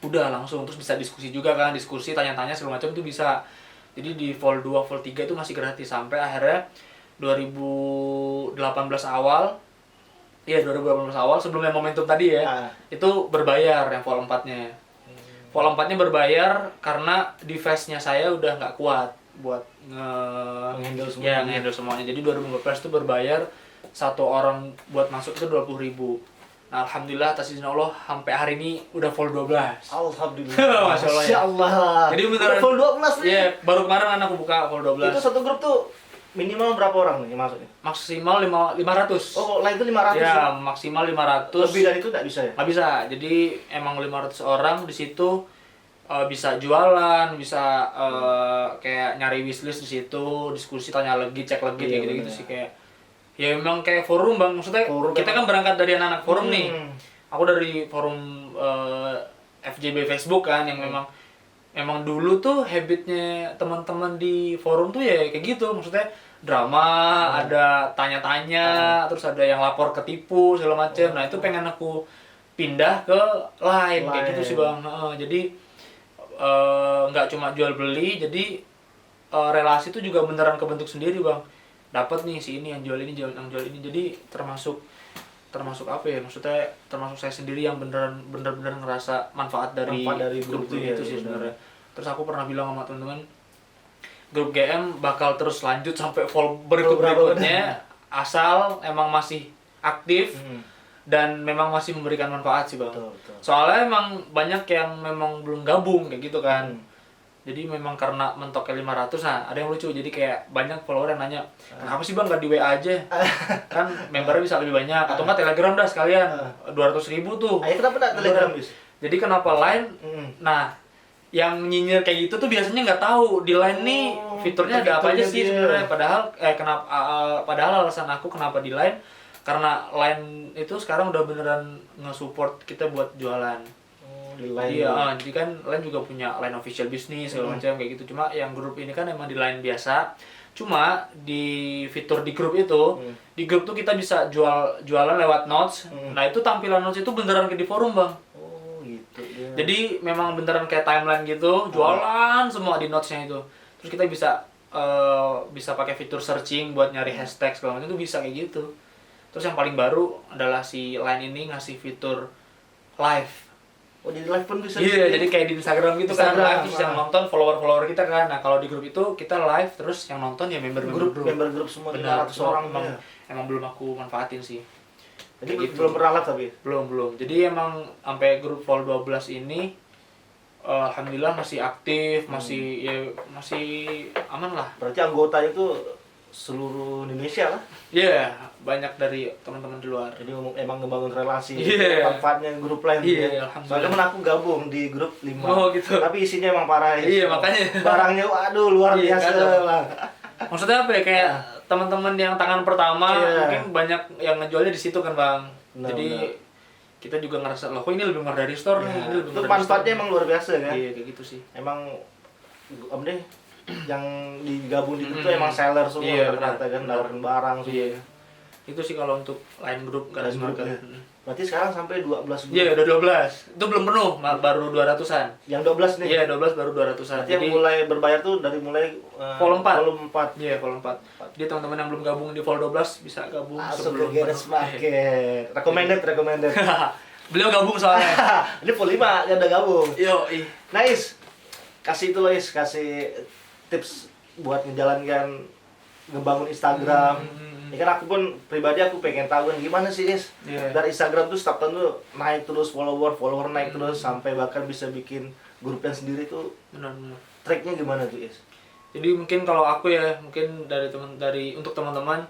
udah langsung, terus bisa diskusi juga kan, tanya-tanya segala macam itu bisa. Jadi di Vol 2, Vol 3 itu masih gratis sampai akhirnya 2018 awal sebelumnya momentum tadi ya, itu berbayar yang Vol 4-nya. Vol 4-nya berbayar karena device-nya saya udah nggak kuat buat nge-handle semuanya. Jadi 2015 itu berbayar, satu orang buat masuk itu 20.000. Nah, alhamdulillah atas izin Allah sampai hari ini udah full 12. Alhamdulillah. Masya Allah, ya. Masya Allah. Jadi beneran Udah full 12 nih. Iya, baru kemarin kan aku buka full 12. Itu satu grup tuh minimal berapa orang nih masuknya? Maksimal 500. Oh, lain itu 500. Ya, maksimal 500. Lebih dari itu nggak bisa ya? Nggak bisa. Jadi emang 500 orang di situ bisa jualan, bisa kayak nyari wishlist di situ, diskusi, tanya lagi, cek lagi, Iya, kayak gitu-gitu bener. sih kayak. Ya emang kayak forum bang, maksudnya Forum kita emang. kan berangkat dari anak-anak forum nih. Hmm. Aku dari forum FJB Facebook kan, yang memang dulu tuh habitnya teman-teman di forum tuh ya kayak gitu, maksudnya drama, ada tanya-tanya, terus ada yang lapor ketipu segala macem. Nah itu pengen aku pindah ke Line kayak gitu sih bang. Jadi nggak cuma jual beli, jadi relasi itu juga beneran kebentuk sendiri bang. Dapat nih si ini yang jual ini, yang jual ini, jadi termasuk apa ya, maksudnya termasuk saya sendiri yang bener-bener ngerasa manfaat dari grup itu itu sih sebenarnya. Terus aku pernah bilang sama teman-teman, grup GM bakal terus lanjut sampai full berikutnya asal emang masih aktif dan memang masih memberikan manfaat sih bang. Betul. Soalnya emang banyak yang memang belum gabung kayak gitu kan. Jadi memang karena mentoknya 500, nah ada yang lucu, jadi kayak banyak follower yang nanya, kenapa sih bang gak di WA aja? Kan membernya bisa lebih banyak, atau nggak Telegram dah sekalian, 200.000 tuh. Ayo kenapa nggak Telegram bis? Jadi kenapa Line? Nah, yang nyinyir kayak gitu tuh biasanya nggak tahu di Line nih fiturnya ada apa aja sih sebenarnya. Padahal alasan aku kenapa di Line, karena Line itu sekarang udah beneran nge-support kita buat jualan. Di Line. Iya, jadi kan Line juga punya Line official business segala macam kayak gitu. Cuma yang grup ini kan emang di Line biasa. Cuma di fitur di grup itu, di grup tuh kita bisa jualan lewat notes. Nah, itu tampilan notes itu beneran kayak di forum, Bang. Oh, gitu ya. Jadi memang beneran kayak timeline gitu, jualan semua di notesnya itu. Terus kita bisa pakai fitur searching buat nyari hashtag segala macam, itu bisa kayak gitu. Terus yang paling baru adalah si Line ini ngasih fitur live. Oh, di live pun bisa. Iya, jadi kayak di Instagram gitu kan, Instagram, live terus yang nonton follower-follower kita kan. Nah, kalau di grup itu kita live terus yang nonton ya member grup. Member grup semua Benar, 500 orang emang belum aku manfaatin sih. Jadi Kayak gitu. belum pernah live tapi. Belum. Jadi emang sampai grup Vol 12 ini alhamdulillah masih aktif, masih aman lah. Berarti anggotanya itu seluruh Indonesia lah. Iya, banyak dari teman-teman di luar. Jadi emang ngebangun relasi. Iya. Manfaatnya grup lain. Iya, alhamdulillah. Soalnya kan aku gabung di grup 5. Oh, gitu. Tapi isinya emang parah ya. Iya, makanya. Barangnya waduh luar Iya, biasa kacau. lah. Maksudnya apa ya, kayak teman-teman yang tangan pertama mungkin banyak yang ngejualnya di situ kan, Bang. Jadi kita juga ngerasa loh, kok ini lebih murah dari store nih, ini lebih Itu murah dari manfaatnya store. emang luar biasa kan. Iya, kayak gitu sih. Emang om deh yang digabung di grup tuh emang seller semua Iya, ternyata kan, benar. nawarin barang semua. Iya. Itu sih kalau untuk Line Group Garas Line Group, Market. ya. Berarti sekarang sampai 12 grup. Iya, udah 12. Itu belum penuh, baru 200-an. Yang 12 nih. Iya, 12 baru 200-an. Berarti yang mulai berbayar tuh dari mulai Vol 4. Vol 4. Iya, Vol 4. Jadi teman-teman yang belum gabung di Vol 12 bisa gabung Masuk sebelum ke Garas penuh. Market. Recommended. Beliau gabung soalnya. Ini Vol 5 yang udah gabung. Yo, Nice. Kasih itu loh, Is. Kasih tips buat menjalankan ngebangun Instagram. Ini kan aku pun pribadi aku pengen tahu kan gimana sih, Is. Iya. Dari Instagram tuh setiap tahun tuh naik terus follower naik terus sampai bahkan bisa bikin grupnya sendiri tuh. Benar. Tracknya gimana tuh, Is? Jadi mungkin kalau aku ya, mungkin untuk teman-teman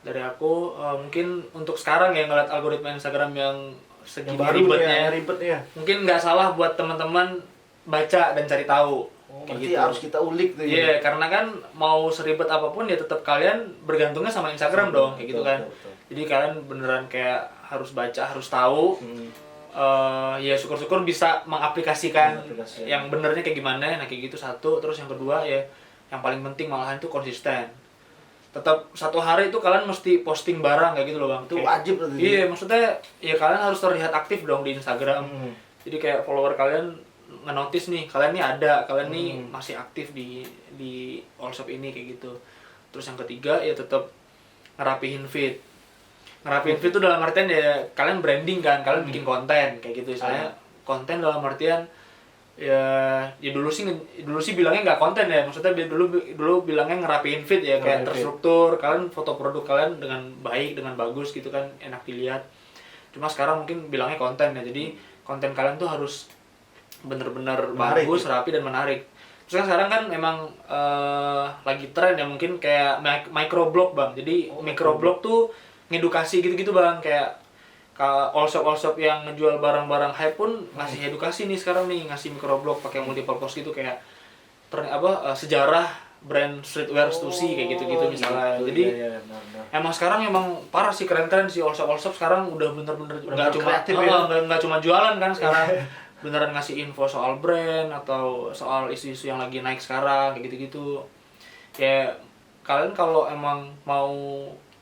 dari aku mungkin untuk sekarang ya ngeliat algoritma Instagram yang segini Yang baru ribetnya, ya, ribetnya. mungkin nggak salah buat teman-teman baca dan cari tahu. Oh, Kayak berarti harus kita ulik tuh ya. Iya, karena kan mau seribet apapun ya tetap kalian bergantungnya sama Instagram dong, kayak gitu kan. Betul. Jadi kalian beneran kayak harus baca, harus tahu. Ya syukur-syukur bisa mengaplikasikan yang benernya kayak gimana. Nah kayak gitu satu. Terus yang kedua ya, yang paling penting malahan itu konsisten. Tetap satu hari itu kalian mesti posting barang kayak gitu loh bang. Itu wajib berarti. Iya, maksudnya ya kalian harus terlihat aktif dong di Instagram. Jadi kayak follower kalian ngenotis nih, kalian nih ada, kalian nih masih aktif di all shop ini kayak gitu. Terus yang ketiga ya tetap ngerapihin feed. Ngerapihin feed itu dalam artian ya kalian branding kan, kalian bikin konten kayak gitu. Misalnya konten dalam artian ya dulu sih bilangnya nggak konten ya, maksudnya dulu bilangnya ngerapihin feed ya, kayak terstruktur, kalian foto produk kalian dengan baik, dengan bagus gitu kan, enak dilihat. Cuma sekarang mungkin bilangnya konten ya. Jadi konten kalian tuh harus bener-bener Menarik, bagus, rapi dan menarik. Terus kan sekarang kan memang lagi tren ya mungkin kayak microblog bang. Jadi microblog tuh ngedukasi gitu-gitu bang. Kayak all shop yang ngejual barang-barang hype pun ngasih edukasi nih sekarang nih, ngasih microblog pakai multipurpose gitu kayak sejarah brand streetwear Stussy kayak gitu-gitu misalnya. Gitu, Jadi iya, benar. emang sekarang emang parah sih, keren-keren sih all shop sekarang udah bener-bener nggak cuma kreatif ya. nggak cuma jualan kan sekarang. Beneran ngasih info soal brand atau soal isu-isu yang lagi naik sekarang kayak gitu-gitu. Kayak kalian kalau emang mau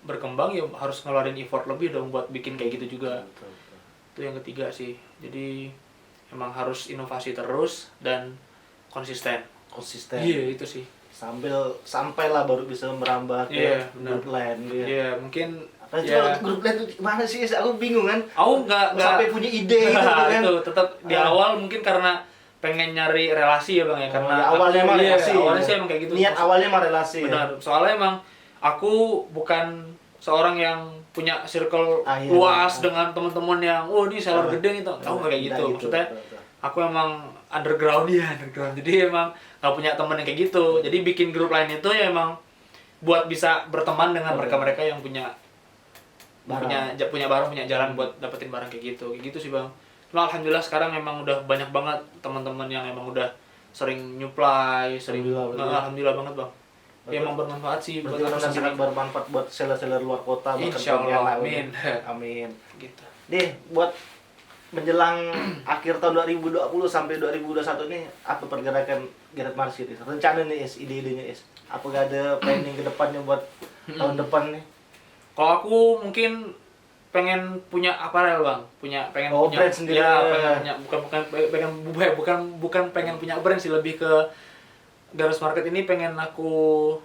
berkembang ya harus ngeluarin effort lebih dong buat bikin kayak gitu juga. Betul. Itu yang ketiga sih. Jadi emang harus inovasi terus dan konsisten. Iya, itu sih. Sampailah baru bisa merambah ke benar. grup lain gitu. Iya, mungkin Nah, grup lain itu gimana sih? Aku bingung kan. Aku nggak sampai punya ide gitu kan. itu tetap di awal mungkin karena pengen nyari relasi ya bang ya, karena ya, awalnya emang relasi. Awalnya sih emang kayak gitu. Niat awalnya emang relasi. Benar. Soalnya emang aku bukan seorang yang punya circle Iya, luas dengan teman-teman yang ini seller gede gitu. Aku nggak kayak gitu. Maksudnya betul. aku emang underground. Jadi emang nggak punya teman yang kayak gitu. Jadi bikin grup lain itu ya emang buat bisa berteman dengan mereka-mereka yang punya barang, punya jalan buat dapetin barang kayak gitu sih bang. Cuma alhamdulillah sekarang emang udah banyak banget teman-teman yang emang udah sering nyuplai, alhamdulillah banget bang. Ya, emang bermanfaat sih buat aku sangat sendiri. bermanfaat buat seller-seller luar kota. Insyaallah, amin. Amin. Gitu. Nih, buat menjelang akhir tahun 2020 sampai 2021 nih, apa pergerakan Gareth Marshid? Rencana nih, ide-idenya, Apakah ada planning ke depannya buat tahun depan nih? Kalau aku mungkin pengen punya aparel bang, pengen punya brand sendiri. Ya, pengen punya bukan pengen punya brand sih, lebih ke Gareth Market ini pengen aku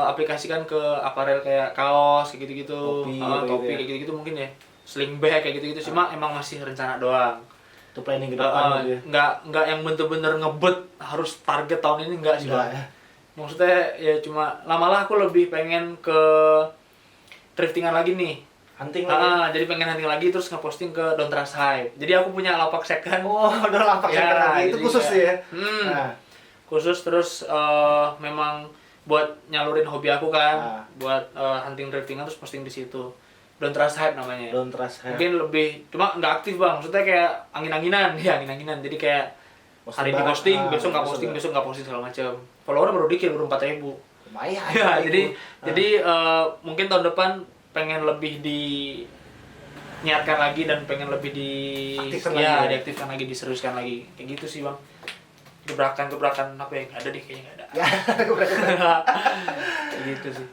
aplikasikan ke aparel kayak kaos kayak gitu-gitu, topi kayak gitu-gitu mungkin ya, sling bag kayak gitu-gitu. Cuma emang masih rencana doang. Itu planning ke depan gitu ya? Nggak yang bener-bener ngebet harus target tahun ini, enggak sih bang. Maksudnya ya cuma lamalah aku lebih pengen ke thriftingan lagi nih. Hunting lagi? Jadi pengen hunting lagi terus ngeposting ke Don't Trust Hype. Jadi aku punya lapak second. Udah lapak second lagi. Itu khusus ya? Khusus terus memang buat nyalurin hobi aku kan. Buat hunting thriftingan terus posting di situ. Don't Trust Hype namanya. Don't Trust Hype. Mungkin lebih, cuma nggak aktif bang. Maksudnya kayak angin-anginan. Ya angin-anginan. Jadi kayak hari ini posting, besok nggak posting segala macam. Followernya baru dikit, baru 4.000. Lumayan. Ya, jadi mungkin tahun depan pengen lebih niatkan lagi dan pengen lebih diaktifkan lagi, diseriuskan lagi. Kayak gitu sih bang. Gebrakan apa yang ada deh, kayaknya nggak ada. Kayak gitu sih.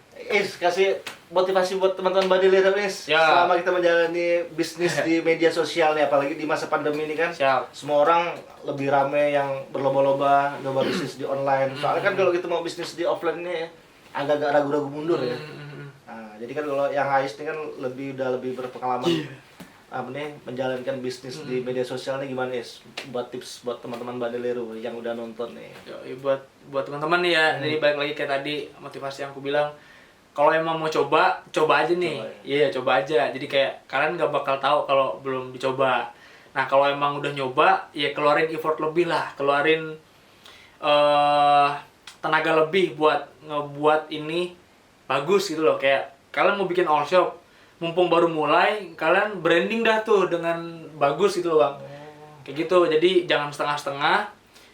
Kasih motivasi buat teman-teman Badilero selama kita menjalani bisnis di media sosial nih, apalagi di masa pandemi ini kan. Semua orang lebih rame yang berlomba-lomba nyoba bisnis di online. Soalnya kan kalau kita mau bisnis di offline nih agak-agak ragu-ragu mundur ya. Nah, jadi kan kalau yang Ais ini kan udah lebih berpengalaman. Menjalankan bisnis di media sosial nih gimana buat tips buat teman-teman Badilero yang udah nonton nih. Buat teman-teman nih ya, jadi balik lagi kayak tadi motivasi yang aku bilang. Kalau emang mau coba aja nih. Iya, coba aja. Jadi kayak kalian nggak bakal tahu kalau belum dicoba. Nah, kalau emang udah nyoba, ya keluarin effort lebih lah, keluarin tenaga lebih buat ngebuat ini bagus gitu loh. Kayak kalian mau bikin all shop, mumpung baru mulai, kalian branding dah tuh dengan bagus gitu loh bang. Kayak gitu. Jadi jangan setengah-setengah,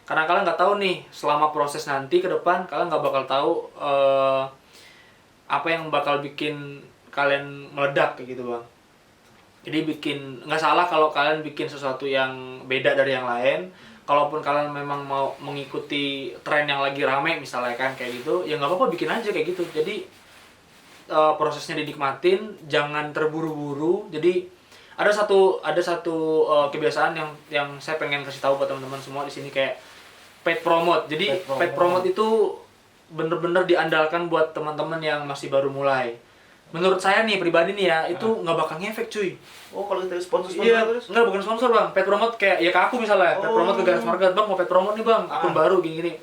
karena kalian nggak tahu nih selama proses nanti ke depan kalian nggak bakal tahu apa yang bakal bikin kalian meledak kayak gitu bang. Jadi nggak salah kalau kalian bikin sesuatu yang beda dari yang lain. Kalaupun kalian memang mau mengikuti tren yang lagi rame misalnya kan kayak gitu, ya nggak apa-apa, bikin aja kayak gitu. Jadi prosesnya dinikmatin, jangan terburu-buru. Jadi ada satu kebiasaan yang saya pengen kasih tahu buat teman-teman semua di sini, kayak paid promote. Jadi paid promote itu bener-bener diandalkan buat teman-teman yang masih baru mulai. Menurut saya nih pribadi nih ya, itu nggak bakal ngefek cuy. Kalau kita sponsor terus? Enggak, bukan sponsor bang. Paid promote kayak ya ke aku misalnya, paid promote ke Gareth Market, bang mau paid promote nih bang, akun baru gini-gini.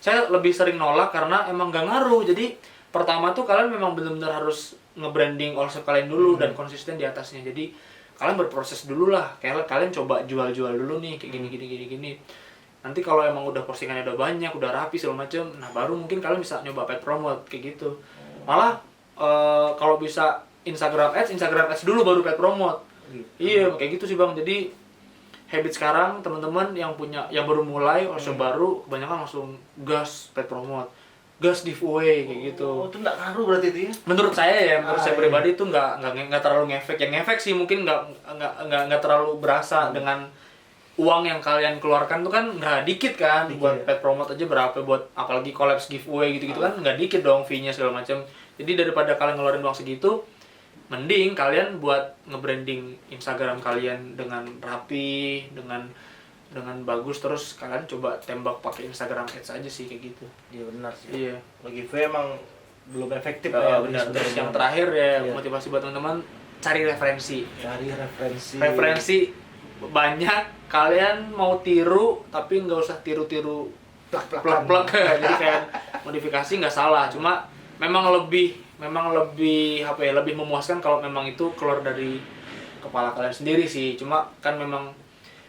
Saya lebih sering nolak karena emang nggak ngaruh. Jadi pertama tuh kalian memang benar-benar harus nge-branding all shop kalian dulu dan konsisten di atasnya. Jadi kalian berproses dulu lah, kayak kalian coba jual-jual dulu nih kayak gini. Nanti kalau emang udah postingannya udah banyak, udah rapi segala macem, nah baru mungkin kalian bisa nyoba paid promote kayak gitu. Malah kalau bisa Instagram ads dulu baru paid promote. Iya, kayak gitu sih Bang. Jadi habit sekarang teman-teman yang baru mulai langsung baru kebanyakan langsung gas paid promote, gas giveaway kayak gitu. Oh, itu nggak ngaruh berarti itu ya? Menurut saya saya pribadi itu nggak terlalu ngefek. Yang ngefek sih mungkin nggak terlalu berasa dengan uang yang kalian keluarkan tuh kan nggak dikit kan. Buat paid promote aja berapa, buat apalagi collabs giveaway gitu kan nggak dikit dong fee-nya segala macam. Jadi daripada kalian ngeluarin uang segitu, mending kalian buat nge-branding Instagram kalian dengan rapi, dengan bagus, terus kalian coba tembak pakai Instagram Ads aja sih kayak gitu. Iya benar sih. Iya. Lagi emang belum efektif Benar. Terus yang terakhir ya motivasi buat teman-teman, cari referensi. Cari referensi. Referensi banyak, kalian mau tiru tapi nggak usah tiru-tiru plak-plak. Jadi kayak modifikasi nggak salah, cuma memang lebih lebih memuaskan kalau memang itu keluar dari kepala kalian sendiri sih. Cuma kan memang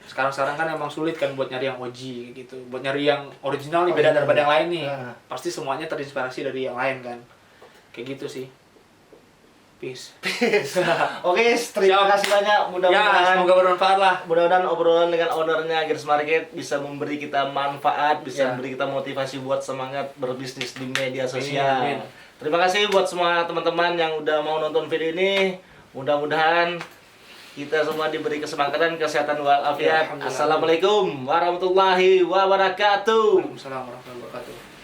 sekarang kan emang sulit kan buat nyari yang OG gitu, buat nyari yang original nih beda daripada yang lain nih. Pasti semuanya terinspirasi dari yang lain kan, kayak gitu sih. Peace. Oke, terima kasih banyak. Mudah-mudahan semoga bermanfaat lah. Mudah-mudahan obrolan dengan ownernya Gears Market bisa memberi kita manfaat, bisa memberi kita motivasi buat semangat berbisnis di media sosial. Amin. Terima kasih buat semua teman-teman yang udah mau nonton video ini. Mudah-mudahan kita semua diberi kesemangat, kesehatan walafiat. Assalamualaikum warahmatullahi wabarakatuh. Waalaikumsalam warahmatullahi wabarakatuh.